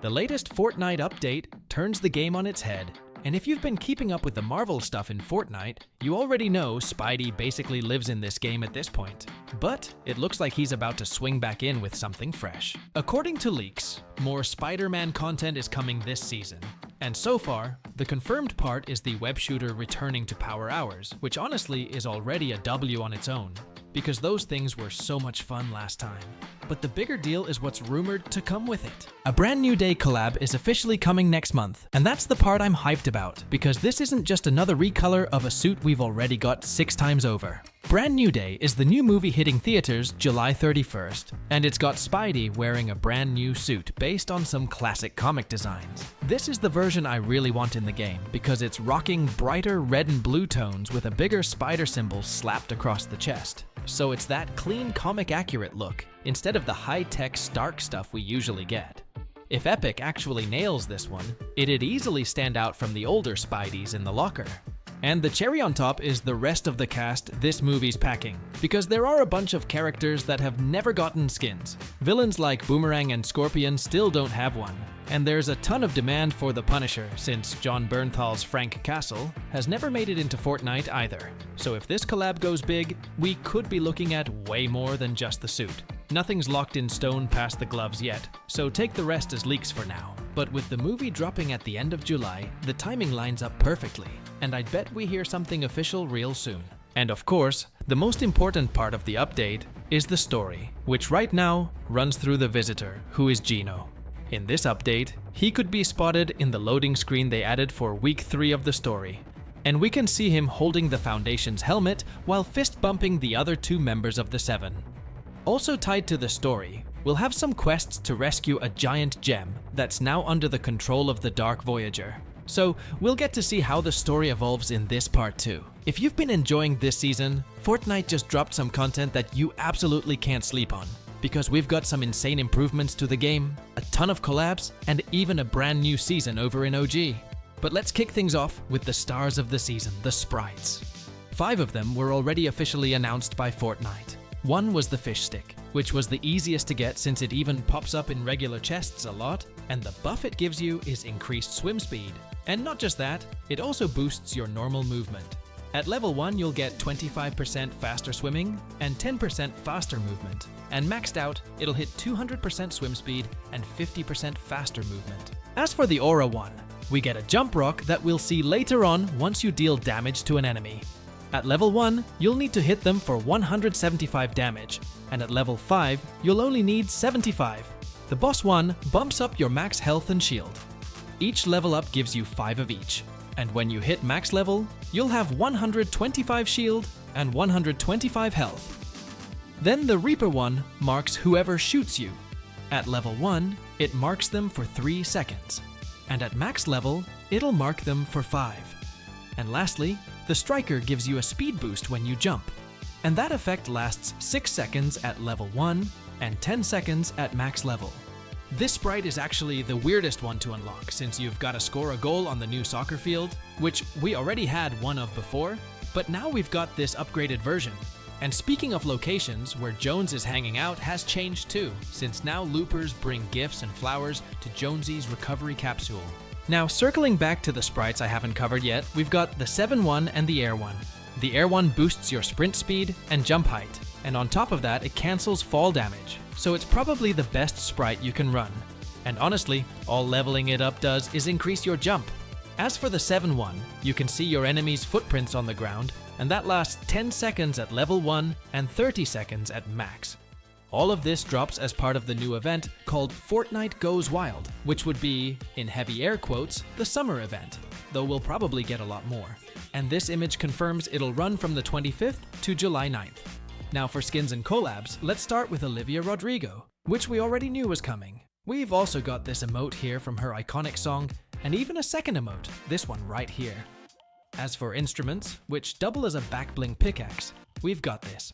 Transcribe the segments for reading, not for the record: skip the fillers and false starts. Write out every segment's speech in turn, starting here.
The latest Fortnite update turns the game on its head, and if you've been keeping up with the Marvel stuff in Fortnite, you already know Spidey basically lives in this game at this point. But it looks like he's about to swing back in with something fresh. According to leaks, more Spider-Man content is coming this season. And so far, the confirmed part is the web shooter returning to Power Hours, which honestly is already a W on its own, because those things were so much fun last time. But the bigger deal is what's rumored to come with it. A brand new day collab is officially coming next month, and that's the part I'm hyped about, because this isn't just another recolor of a suit we've already got 6 times over. Brand New Day is the new movie hitting theaters July 31st, and it's got Spidey wearing a brand new suit based on some classic comic designs. This is the version I really want in the game, because it's rocking brighter red and blue tones with a bigger spider symbol slapped across the chest. So it's that clean comic accurate look, instead of the high-tech Stark stuff we usually get. If Epic actually nails this one, it'd easily stand out from the older Spideys in the locker. And the cherry on top is the rest of the cast this movie's packing, because there are a bunch of characters that have never gotten skins. Villains like Boomerang and Scorpion still don't have one, and there's a ton of demand for the Punisher since John Bernthal's Frank Castle has never made it into Fortnite either. So if this collab goes big, we could be looking at way more than just the suit. Nothing's locked in stone past the gloves yet, so take the rest as leaks for now. But with the movie dropping at the end of July, the timing lines up perfectly, and I'd bet we hear something official real soon. And of course, the most important part of the update is the story, which right now runs through the Visitor, who is Gino. In this update, he could be spotted in the loading screen they added for week 3 of the story, and we can see him holding the Foundation's helmet while fist bumping the other 2 members of the Seven. Also tied to the story, we'll have some quests to rescue a giant gem that's now under the control of the Dark Voyager. So we'll get to see how the story evolves in this part too. If you've been enjoying this season, Fortnite just dropped some content that you absolutely can't sleep on, because we've got some insane improvements to the game, a ton of collabs, and even a brand new season over in OG. But let's kick things off with the stars of the season, the Sprites. 5 of them were already officially announced by Fortnite. One was the fish stick, which was the easiest to get since it even pops up in regular chests a lot, and the buff it gives you is increased swim speed. And not just that, it also boosts your normal movement. At level 1 you'll get 25% faster swimming and 10% faster movement, and maxed out it'll hit 200% swim speed and 50% faster movement. As for the Aura one, we get a jump rock that we'll see later on once you deal damage to an enemy. At level 1, you'll need to hit them for 175 damage, and at level 5, you'll only need 75. The boss one bumps up your max health and shield. Each level up gives you 5 of each, and when you hit max level, you'll have 125 shield and 125 health. Then the Reaper one marks whoever shoots you. At level 1, it marks them for 3 seconds, and at max level, it'll mark them for 5. And lastly, the Striker gives you a speed boost when you jump, and that effect lasts 6 seconds at level 1 and 10 seconds at max level. This sprite is actually the weirdest one to unlock since you've got to score a goal on the new soccer field, which we already had one of before, but now we've got this upgraded version. And speaking of locations, where Jones is hanging out has changed too, since now loopers bring gifts and flowers to Jonesy's recovery capsule. Now, circling back to the sprites I haven't covered yet, we've got the 7-1 and the Air 1. The Air 1 boosts your sprint speed and jump height, and on top of that, it cancels fall damage, so it's probably the best sprite you can run. And honestly, all leveling it up does is increase your jump. As for the 7-1, you can see your enemy's footprints on the ground, and that lasts 10 seconds at level 1 and 30 seconds at max. All of this drops as part of the new event called Fortnite Goes Wild, which would be, in heavy air quotes, the summer event, though we'll probably get a lot more. And this image confirms it'll run from the 25th to July 9th. Now for skins and collabs, let's start with Olivia Rodrigo, which we already knew was coming. We've also got this emote here from her iconic song, and even a second emote, this one right here. As for instruments, which double as a back bling pickaxe, we've got this.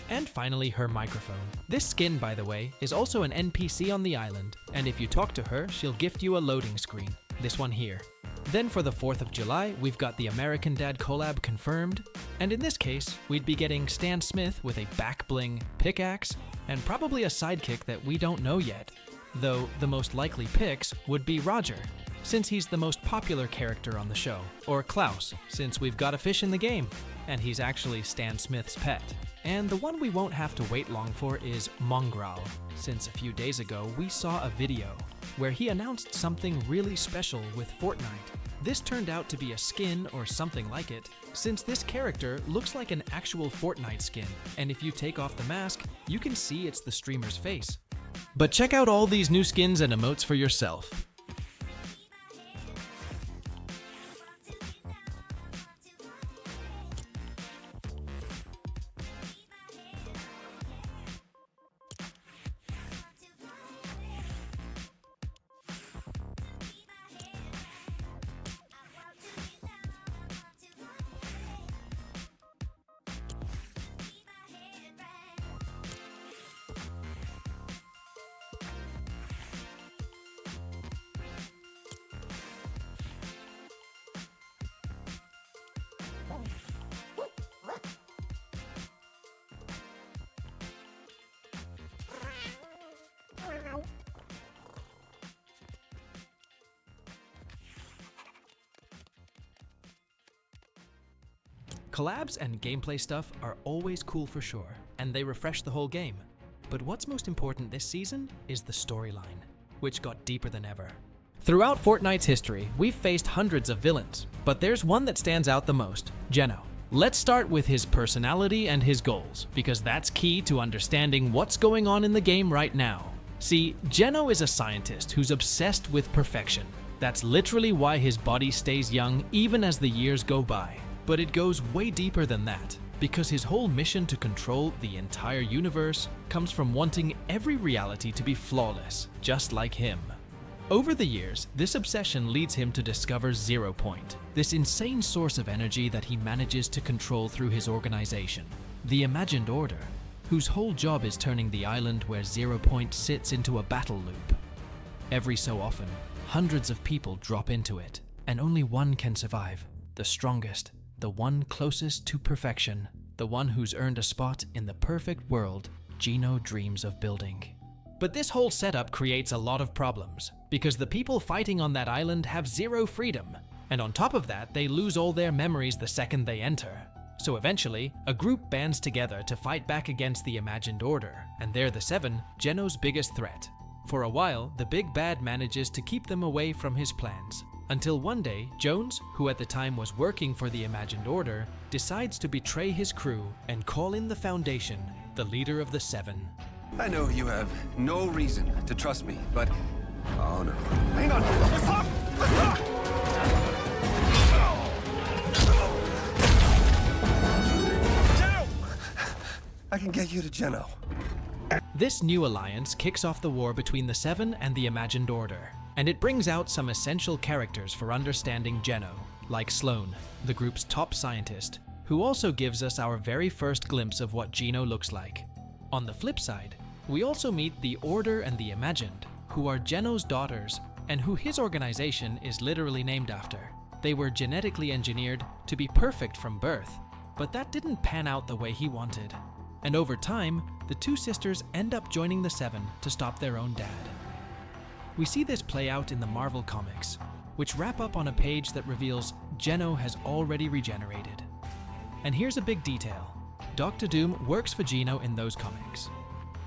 And finally, her microphone. This skin, by the way, is also an NPC on the island, and if you talk to her, she'll gift you a loading screen, this one here. Then for the 4th of July, we've got the American Dad collab confirmed, and in this case, we'd be getting Stan Smith with a back bling pickaxe, and probably a sidekick that we don't know yet. though the most likely picks would be Roger, since he's the most popular character on the show, or Klaus, since we've got a fish in the game, and he's actually Stan Smith's pet. And the one we won't have to wait long for is Mongrel, since a few days ago we saw a video where he announced something really special with Fortnite. This turned out to be a skin or something like it, since this character looks like an actual Fortnite skin, and if you take off the mask, you can see it's the streamer's face. But check out all these new skins and emotes for yourself. Collabs and gameplay stuff are always cool for sure, and they refresh the whole game. But what's most important this season is the storyline, which got deeper than ever. Throughout Fortnite's history, we've faced hundreds of villains, but there's one that stands out the most, Geno. Let's start with his personality and his goals, because that's key to understanding what's going on in the game right now. See, Geno is a scientist who's obsessed with perfection. That's literally why his body stays young even as the years go by. But it goes way deeper than that, because his whole mission to control the entire universe comes from wanting every reality to be flawless, just like him. Over the years, this obsession leads him to discover Zero Point, this insane source of energy that he manages to control through his organization, the Imagined Order, whose whole job is turning the island where Zero Point sits into a battle loop. Every so often, hundreds of people drop into it, and only one can survive, the strongest, the one closest to perfection, the one who's earned a spot in the perfect world Geno dreams of building. But this whole setup creates a lot of problems, because the people fighting on that island have zero freedom, and on top of that, they lose all their memories the second they enter. So eventually, a group bands together to fight back against the Imagined Order, and they're the Seven, Geno's biggest threat. For a while, the big bad manages to keep them away from his plans, until one day, Jones, who at the time was working for the Imagined Order, decides to betray his crew and call in the Foundation, the leader of the Seven. I know you have no reason to trust me, but... Oh no. Hang on! Let's talk! Let's talk! Geno! I can get you to Geno. This new alliance kicks off the war between the Seven and the Imagined Order, and it brings out some essential characters for understanding Geno, like Sloan, the group's top scientist, who also gives us our very first glimpse of what Geno looks like. On the flip side, we also meet the Order and the Imagined, who are Geno's daughters, and who his organization is literally named after. They were genetically engineered to be perfect from birth, but that didn't pan out the way he wanted. And over time, the two sisters end up joining the Seven to stop their own dad. We see this play out in the Marvel comics, which wrap up on a page that reveals Geno has already regenerated. And here's a big detail. Dr. Doom works for Geno in those comics.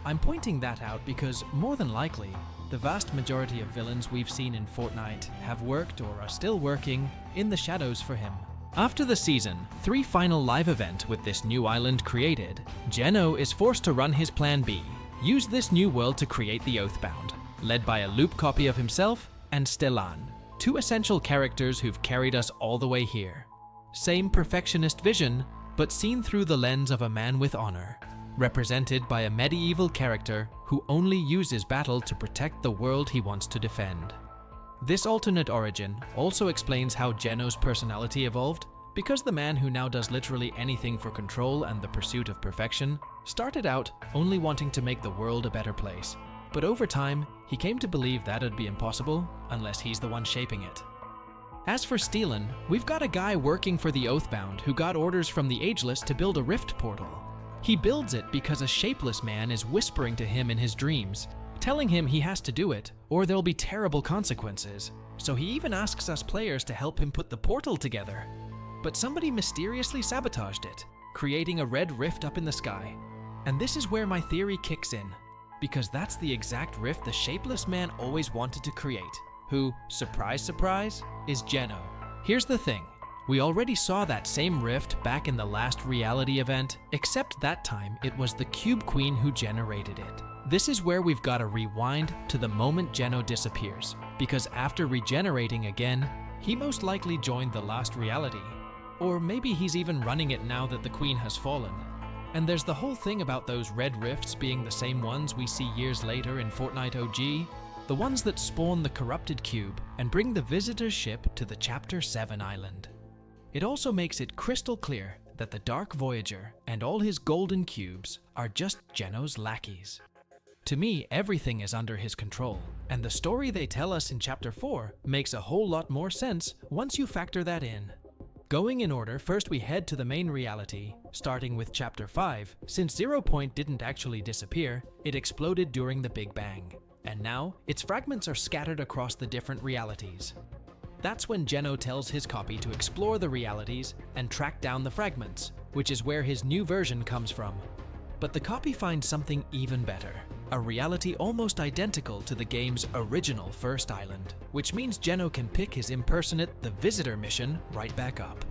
I'm pointing that out because, more than likely, the vast majority of villains we've seen in Fortnite have worked or are still working in the shadows for him. After the Season 3 final live event with this new island created, Geno is forced to run his Plan B, use this new world to create the Oathbound, led by a loop copy of himself and Stellan, two essential characters who've carried us all the way here. Same perfectionist vision, but seen through the lens of a man with honor, represented by a medieval character who only uses battle to protect the world he wants to defend. This alternate origin also explains how Geno's personality evolved, because the man who now does literally anything for control and the pursuit of perfection started out only wanting to make the world a better place. But over time, he came to believe that'd be impossible unless he's the one shaping it. As for Stellan, we've got a guy working for the Oathbound who got orders from the Ageless to build a rift portal. He builds it because a shapeless man is whispering to him in his dreams, telling him he has to do it or there'll be terrible consequences. So he even asks us players to help him put the portal together. But somebody mysteriously sabotaged it, creating a red rift up in the sky. And this is where my theory kicks in, because that's the exact rift the Shapeless Man always wanted to create, who, surprise surprise, is Geno. Here's the thing, we already saw that same rift back in the last reality event, except that time it was the Cube Queen who generated it. This is where we've got to rewind to the moment Geno disappears, because after regenerating again, he most likely joined the last reality. Or maybe he's even running it now that the Queen has fallen. And there's the whole thing about those red rifts being the same ones we see years later in Fortnite OG, the ones that spawn the corrupted cube and bring the visitor's ship to the Chapter 7 island. It also makes it crystal clear that the Dark Voyager and all his golden cubes are just Geno's lackeys. To me, everything is under his control, and the story they tell us in Chapter 4 makes a whole lot more sense once you factor that in. Going in order, first we head to the main reality, starting with Chapter 5. Since 0 Point didn't actually disappear, it exploded during the Big Bang, and now its fragments are scattered across the different realities. That's when Geno tells his copy to explore the realities and track down the fragments, which is where his new version comes from. But the copy finds something even better, a reality almost identical to the game's original first island, which means Geno can pick his impersonate The Visitor mission right back up.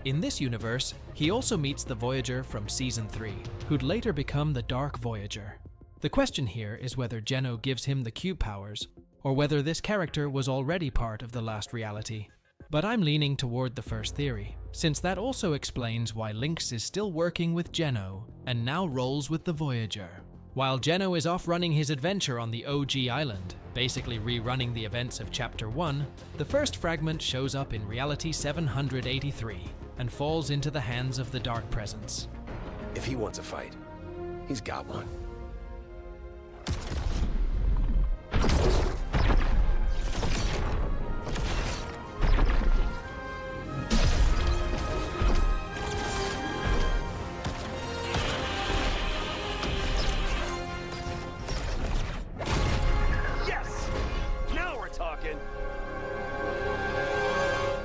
In this universe, he also meets the Voyager from Season 3, who'd later become the Dark Voyager. The question here is whether Geno gives him the cube powers, or whether this character was already part of the last reality. But I'm leaning toward the first theory, since that also explains why Lynx is still working with Geno and now rolls with the Voyager. While Geno is off running his adventure on the OG island, basically rerunning the events of Chapter 1, the first fragment shows up in Reality 783 and falls into the hands of the Dark Presence. If he wants a fight, he's got one.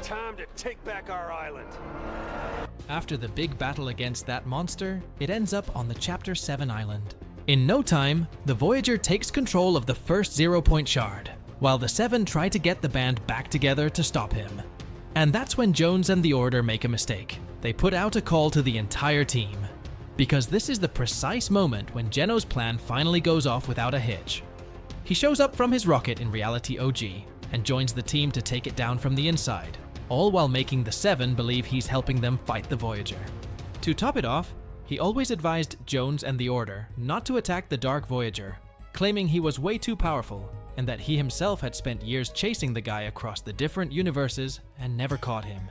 Time to take back our island. After the big battle against that monster, it ends up on the Chapter 7 island. In no time, the Voyager takes control of the first 0 Point shard, while the Seven try to get the band back together to stop him. And that's when Jones and the Order make a mistake. They put out a call to the entire team, because this is the precise moment when Geno's plan finally goes off without a hitch. He shows up from his rocket in Reality OG and joins the team to take it down from the inside, all while making the Seven believe he's helping them fight the Voyager. To top it off, he always advised Jones and the Order not to attack the Dark Voyager, claiming he was way too powerful and that he himself had spent years chasing the guy across the different universes and never caught him.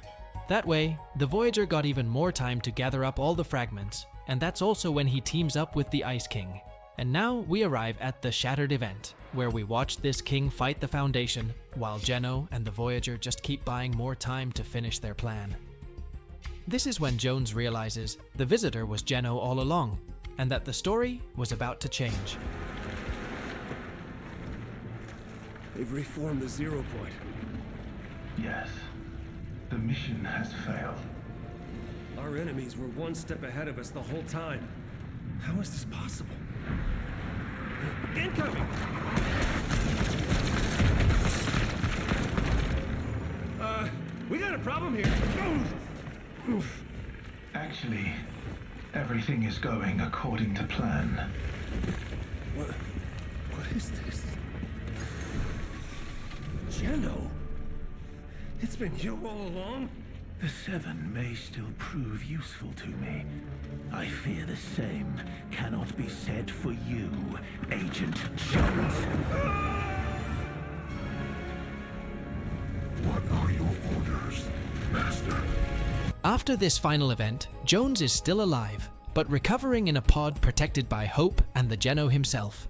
That way, the Voyager got even more time to gather up all the fragments, and that's also when he teams up with the Ice King. And now we arrive at the Shattered event, where we watch this king fight the Foundation, while Geno and the Voyager just keep buying more time to finish their plan. This is when Jones realizes the Visitor was Geno all along, and that the story was about to change. They've reformed the 0 Point. Yes. The mission has failed. Our enemies were one step ahead of us the whole time. How is this possible? Incoming! We got a problem here. Actually, everything is going according to plan. What is this? Geno? It's been you all along? The Seven may still prove useful to me. I fear the same cannot be said for you, Agent Jones. What are your orders, Master? After this final event, Jones is still alive, but recovering in a pod protected by Hope and the Geno himself.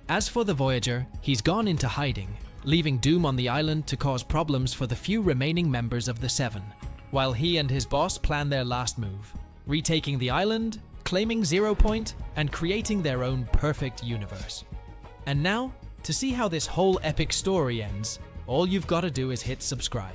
As for the Voyager, he's gone into hiding, leaving Doom on the island to cause problems for the few remaining members of the Seven, while he and his boss plan their last move, retaking the island, claiming 0 Point, and creating their own perfect universe. And now, to see how this whole epic story ends, all you've got to do is hit subscribe.